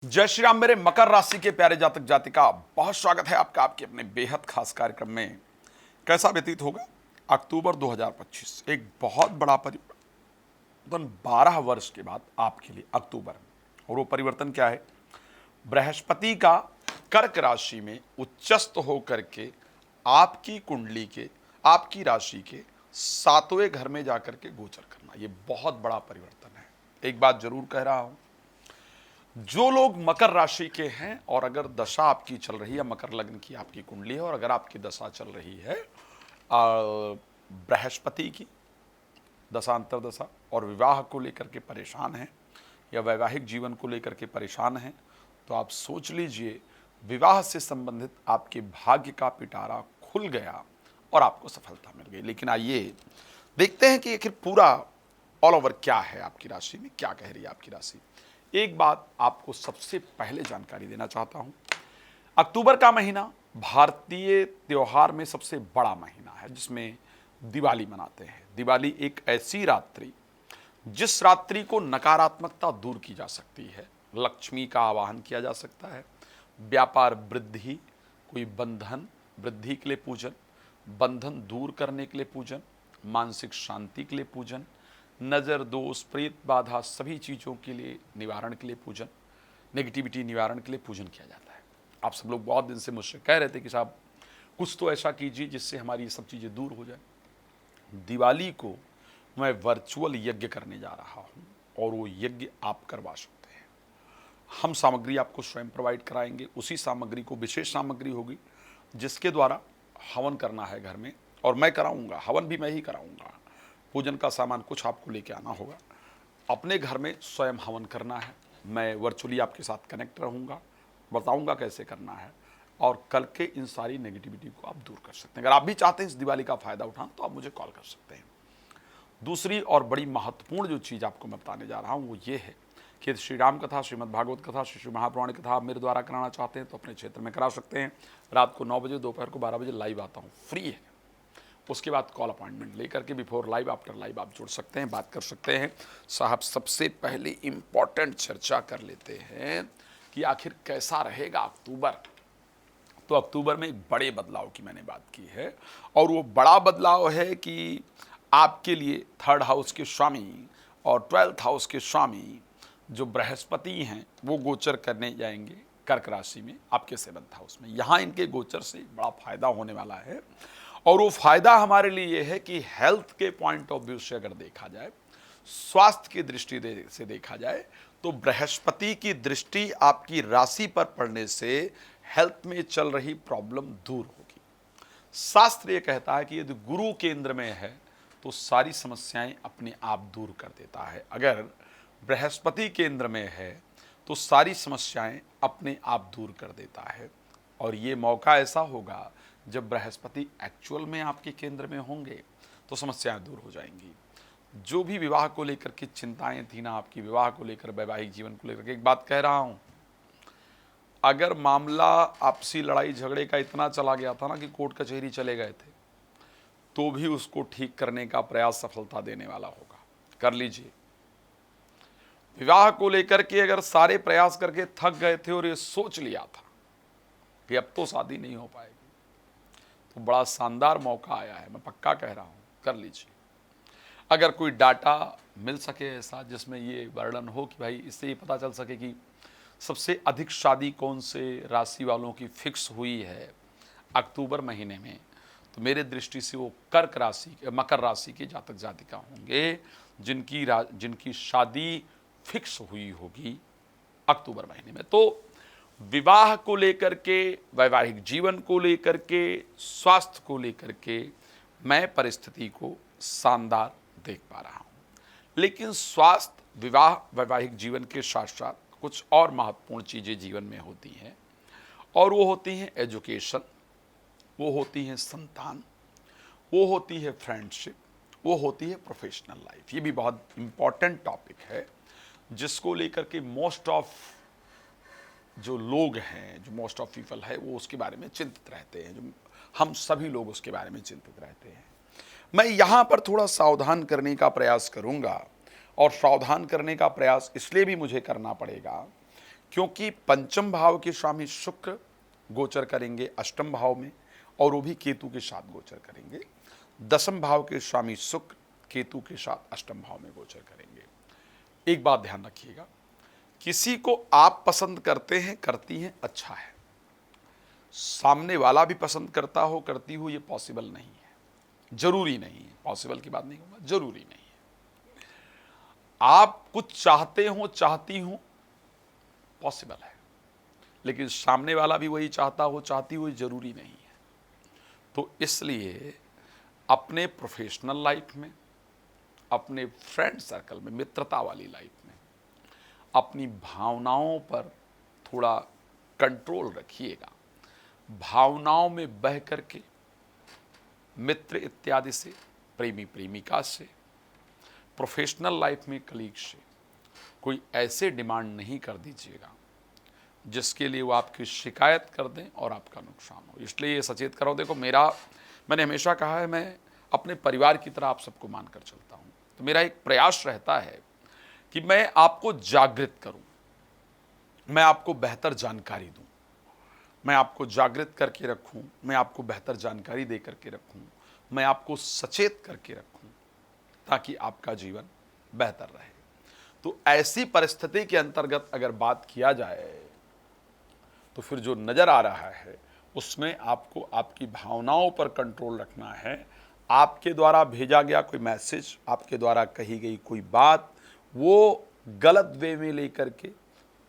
जय श्री राम मेरे मकर राशि के प्यारे जातक जातिका, बहुत स्वागत है आपका आपके अपने बेहद खास कार्यक्रम में। कैसा व्यतीत होगा अक्टूबर 2025? एक बहुत बड़ा परिवर्तन 12 वर्ष के बाद आपके लिए अक्टूबर में। और वो परिवर्तन क्या है? बृहस्पति का कर्क राशि में उच्चस्त होकर के आपकी कुंडली के, आपकी राशि के 7वें घर में जाकर के गोचर करना, ये बहुत बड़ा परिवर्तन है। एक बात जरूर कह रहा हूं, जो लोग मकर राशि के हैं और अगर दशा आपकी चल रही है, मकर लग्न की आपकी कुंडली है और अगर आपकी दशा चल रही है बृहस्पति की दशा अंतरदशा और विवाह को लेकर के परेशान हैं या वैवाहिक जीवन को लेकर के परेशान हैं, तो आप सोच लीजिए विवाह से संबंधित आपके भाग्य का पिटारा खुल गया और आपको सफलता मिल गई। लेकिन आइए देखते हैं कि आखिर पूरा ऑल ओवर क्या है आपकी राशि में, क्या कह रही है आपकी राशि। एक बात आपको सबसे पहले जानकारी देना चाहता हूं, अक्टूबर का महीना भारतीय त्योहार में सबसे बड़ा महीना है जिसमें दिवाली मनाते हैं। दिवाली एक ऐसी रात्रि जिस रात्रि को नकारात्मकता दूर की जा सकती है, लक्ष्मी का आवाहन किया जा सकता है, व्यापार वृद्धि, कोई बंधन वृद्धि के लिए पूजन, बंधन दूर करने के लिए पूजन, मानसिक शांति के लिए पूजन, नज़र दोष प्रेत बाधा सभी चीज़ों के लिए निवारण के लिए पूजन, नेगेटिविटी निवारण के लिए पूजन किया जाता है। आप सब लोग बहुत दिन से मुझसे कह रहे थे कि साहब कुछ तो ऐसा कीजिए जिससे हमारी ये सब चीज़ें दूर हो जाए। दिवाली को मैं वर्चुअल यज्ञ करने जा रहा हूँ और वो यज्ञ आप करवा सकते हैं। हम सामग्री आपको स्वयं प्रोवाइड कराएंगे, उसी सामग्री को विशेष सामग्री होगी जिसके द्वारा हवन करना है घर में, और मैं कराऊंगा, हवन भी मैं ही कराऊंगा। पूजन का सामान कुछ आपको लेके आना होगा, अपने घर में स्वयं हवन करना है। मैं वर्चुअली आपके साथ कनेक्ट रहूँगा, बताऊँगा कैसे करना है, और कल के इन सारी नेगेटिविटी को आप दूर कर सकते हैं। अगर आप भी चाहते हैं इस दिवाली का फ़ायदा उठाना तो आप मुझे कॉल कर सकते हैं। दूसरी और बड़ी महत्वपूर्ण जो चीज़ आपको मैं बताने जा रहा हूँ वो ये है कि श्री राम कथा, श्रीमद् भागवत कथा, श्री महापुराण कथा आप मेरे द्वारा कराना चाहते हैं तो अपने क्षेत्र में करा सकते हैं। रात को 9 बजे, दोपहर को 12 बजे लाइव आता हूँ, फ्री है। उसके बाद कॉल अपॉइंटमेंट लेकर के बिफोर लाइव, आफ्टर लाइव आप जुड़ सकते हैं, बात कर सकते हैं। साहब सबसे पहले इम्पॉर्टेंट चर्चा कर लेते हैं कि आखिर कैसा रहेगा अक्टूबर। तो अक्टूबर में एक बड़े बदलाव की मैंने बात की है, और वो बड़ा बदलाव है कि आपके लिए 3rd हाउस के स्वामी और 12th हाउस के स्वामी जो बृहस्पति हैं वो गोचर करने जाएंगे कर्क राशि में, आपके 7th हाउस में। यहाँ इनके गोचर से बड़ा फायदा होने वाला है, और वो फायदा हमारे लिए ये है कि हेल्थ के पॉइंट ऑफ व्यू से अगर देखा जाए, स्वास्थ्य की दृष्टि से देखा जाए, तो बृहस्पति की दृष्टि आपकी राशि पर पड़ने से हेल्थ में चल रही प्रॉब्लम दूर होगी। शास्त्र ये कहता है कि यदि गुरु केंद्र में है तो सारी समस्याएं अपने आप दूर कर देता है, अगर बृहस्पति केंद्र में है तो सारी समस्याएं अपने आप दूर कर देता है। और ये मौका ऐसा होगा जब बृहस्पति एक्चुअल में आपके केंद्र में होंगे तो समस्याएं दूर हो जाएंगी। जो भी विवाह को लेकर के चिंताएं थी ना आपकी, विवाह को लेकर, वैवाहिक जीवन को लेकर के, एक बात कह रहा हूं, अगर मामला आपसी लड़ाई झगड़े का इतना चला गया था ना कि कोर्ट कचहरी चले गए थे, तो भी उसको ठीक करने का प्रयास सफलता देने वाला होगा। कर लीजिए। विवाह को लेकर के अगर सारे प्रयास करके थक गए थे और ये सोच लिया था कि अब तो शादी नहीं हो पाएगी, तो बड़ा शानदार मौका आया है, मैं पक्का कह रहा हूं, कर लीजिए। अगर कोई डाटा मिल सके ऐसा जिसमें ये वर्णन हो कि भाई इससे ये पता चल सके कि सबसे अधिक शादी कौन से राशि वालों की फिक्स हुई है अक्टूबर महीने में, तो मेरे दृष्टि से वो कर्क राशि, मकर राशि के जातक जातिका होंगे जिनकी शादी फिक्स हुई होगी अक्टूबर महीने में। तो विवाह को लेकर के, वैवाहिक जीवन को लेकर के, स्वास्थ्य को लेकर के मैं परिस्थिति को शानदार देख पा रहा हूं। लेकिन स्वास्थ्य, विवाह, वैवाहिक जीवन के साथ साथ कुछ और महत्वपूर्ण चीज़ें जीवन में होती हैं, और वो होती हैं एजुकेशन, वो होती हैं संतान, वो होती है फ्रेंडशिप, वो होती है प्रोफेशनल लाइफ। ये भी बहुत इम्पॉर्टेंट टॉपिक है जिसको लेकर के मोस्ट ऑफ जो लोग हैं, जो मोस्ट ऑफ पीपल है, वो उसके बारे में चिंतित रहते हैं, जो हम सभी लोग उसके बारे में चिंतित रहते हैं। मैं यहाँ पर थोड़ा सावधान करने का प्रयास करूँगा, और सावधान करने का प्रयास इसलिए भी मुझे करना पड़ेगा क्योंकि पंचम भाव के स्वामी शुक्र गोचर करेंगे अष्टम भाव में, और वो भी केतु के साथ गोचर करेंगे। दसम भाव के स्वामी शुक्र केतु के साथ अष्टम भाव में गोचर करेंगे। एक बात ध्यान रखिएगा, किसी को आप पसंद करते हैं, करती हैं, अच्छा है, सामने वाला भी पसंद करता हो, करती हो, ये पॉसिबल नहीं है, जरूरी नहीं है। पॉसिबल की बात नहीं होगा, जरूरी नहीं है। आप कुछ चाहते हो, चाहती हो, पॉसिबल है, लेकिन सामने वाला भी वही चाहता हो, चाहती हो, जरूरी नहीं है। तो इसलिए अपने प्रोफेशनल लाइफ में, अपने फ्रेंड सर्कल में, मित्रता वाली लाइफ में अपनी भावनाओं पर थोड़ा कंट्रोल रखिएगा। भावनाओं में बह करके मित्र इत्यादि से, प्रेमी प्रेमिका से, प्रोफेशनल लाइफ में कलीग से कोई ऐसे डिमांड नहीं कर दीजिएगा जिसके लिए वो आपकी शिकायत कर दें और आपका नुकसान हो। इसलिए ये सचेत करो। देखो, मैंने हमेशा कहा है, मैं अपने परिवार की तरह आप सबको मानकर चलता हूँ। तो मेरा एक प्रयास रहता है कि मैं आपको जागृत करूँ, मैं आपको बेहतर जानकारी दूँ, मैं आपको जागृत करके रखूं, मैं आपको बेहतर जानकारी दे करके रखूं, मैं आपको सचेत करके रखूं, ताकि आपका जीवन बेहतर रहे। तो ऐसी परिस्थिति के अंतर्गत अगर बात किया जाए तो फिर जो नज़र आ रहा है उसमें आपको आपकी भावनाओं पर कंट्रोल रखना है। आपके द्वारा भेजा गया कोई मैसेज, आपके द्वारा कही गई कोई बात, वो गलत वे में लेकर के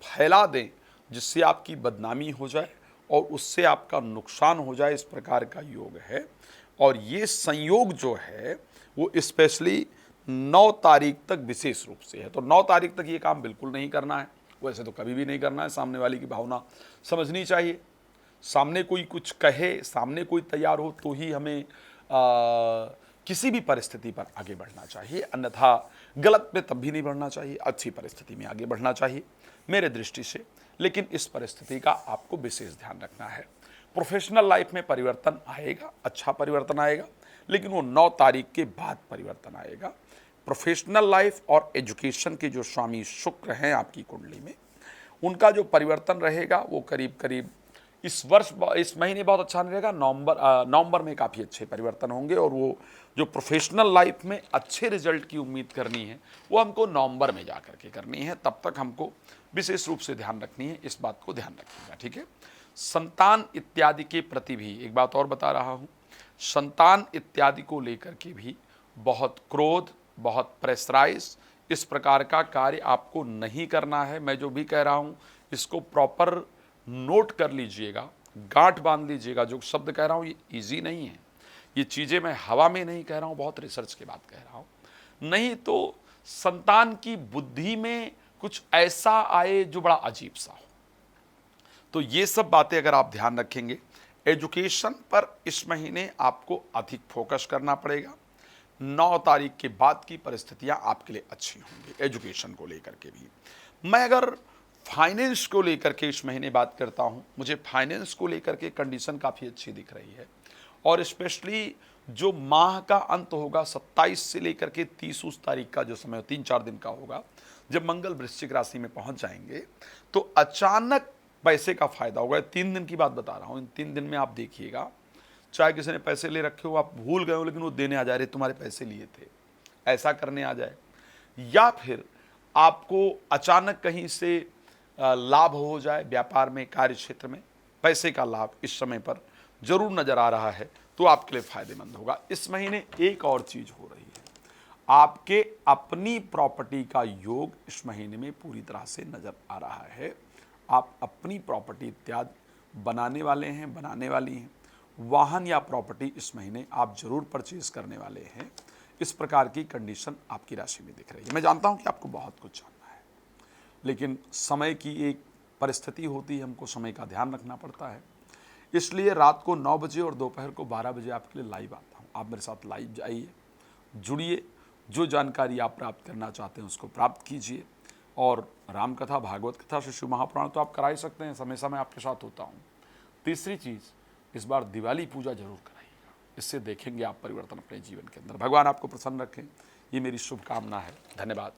फैला दें जिससे आपकी बदनामी हो जाए और उससे आपका नुकसान हो जाए, इस प्रकार का योग है। और ये संयोग जो है वो स्पेशली 9 तारीख तक विशेष रूप से है। तो 9 तारीख तक ये काम बिल्कुल नहीं करना है, वैसे तो कभी भी नहीं करना है। सामने वाले की भावना समझनी चाहिए, सामने कोई कुछ कहे, सामने कोई तैयार हो तो ही हमें किसी भी परिस्थिति पर आगे बढ़ना चाहिए, अन्यथा गलत पे तब भी नहीं बढ़ना चाहिए, अच्छी परिस्थिति में आगे बढ़ना चाहिए मेरे दृष्टि से। लेकिन इस परिस्थिति का आपको विशेष ध्यान रखना है। प्रोफेशनल लाइफ में परिवर्तन आएगा, अच्छा परिवर्तन आएगा, लेकिन वो 9 तारीख के बाद परिवर्तन आएगा। प्रोफेशनल लाइफ और एजुकेशन के जो स्वामी शुक्र हैं आपकी कुंडली में, उनका जो परिवर्तन रहेगा वो करीब करीब इस महीने बहुत अच्छा नहीं रहेगा। नवंबर में काफ़ी अच्छे परिवर्तन होंगे, और वो जो प्रोफेशनल लाइफ में अच्छे रिजल्ट की उम्मीद करनी है वो हमको नवंबर में जा कर के करनी है। तब तक हमको विशेष रूप से ध्यान रखनी है, इस बात को ध्यान रखिएगा, ठीक है। संतान इत्यादि के प्रति भी एक बात और बता रहा हूँ, संतान इत्यादि को लेकर के भी बहुत क्रोध, बहुत प्रेशराइज, इस प्रकार का कार्य आपको नहीं करना है। मैं जो भी कह रहा हूँ इसको प्रॉपर नोट कर लीजिएगा, गांठ बांध लीजिएगा। जो शब्द कह रहा हूँ ये इजी नहीं है, ये चीज़ें मैं हवा में नहीं कह रहा हूँ, बहुत रिसर्च के बाद कह रहा हूँ। नहीं तो संतान की बुद्धि में कुछ ऐसा आए जो बड़ा अजीब सा हो। तो ये सब बातें अगर आप ध्यान रखेंगे, एजुकेशन पर इस महीने आपको अधिक फोकस करना पड़ेगा। 9 तारीख के बाद की परिस्थितियां आपके लिए अच्छी होंगी एजुकेशन को लेकर के भी। मैं अगर फाइनेंस को लेकर के इस महीने बात करता हूं, मुझे फाइनेंस को लेकर के कंडीशन काफ़ी अच्छी दिख रही है। और स्पेशली जो माह का अंत होगा 27 से लेकर के 30 तारीख का जो समय 3-4 दिन का होगा, जब मंगल वृश्चिक राशि में पहुंच जाएंगे तो अचानक पैसे का फायदा होगा। 3 दिन की बात बता रहा हूं, इन 3 दिन में आप देखिएगा, चाहे किसी ने पैसे ले रखे हो, आप भूल गए हो, लेकिन वो देने आ जा रहे तुम्हारे पैसे लिए थे, ऐसा करने आ जाए, या फिर आपको अचानक कहीं से लाभ हो जाए व्यापार में, कार्य क्षेत्र में, पैसे का लाभ इस समय पर जरूर नजर आ रहा है, तो आपके लिए फायदेमंद होगा। इस महीने एक और चीज हो रही है, आपके अपनी प्रॉपर्टी का योग इस महीने में पूरी तरह से नजर आ रहा है। आप अपनी प्रॉपर्टी इत्यादि बनाने वाले हैं, बनाने वाली हैं। वाहन या प्रॉपर्टी इस महीने आप जरूर परचेज करने वाले हैं। इस प्रकार की कंडीशन आपकी राशि में दिख रही है। मैं जानता हूं कि आपको बहुत कुछ जानना है, लेकिन समय की एक परिस्थिति होती है, हमको समय का ध्यान रखना पड़ता है। इसलिए रात को 9 बजे और दोपहर को 12 बजे आपके लिए लाइव आता हूँ। आप मेरे साथ लाइव जाइए, जुड़िए, जो जानकारी आप प्राप्त करना चाहते हैं उसको प्राप्त कीजिए। और रामकथा, भागवत कथा, शिव महापुराण तो आप करा ही सकते हैं, समय समय आपके साथ होता हूँ। तीसरी चीज़, इस बार दिवाली पूजा जरूर कराइएगा, इससे देखेंगे आप परिवर्तन अपने जीवन के अंदर। भगवान आपको प्रसन्न रखें, ये मेरी शुभकामना है। धन्यवाद।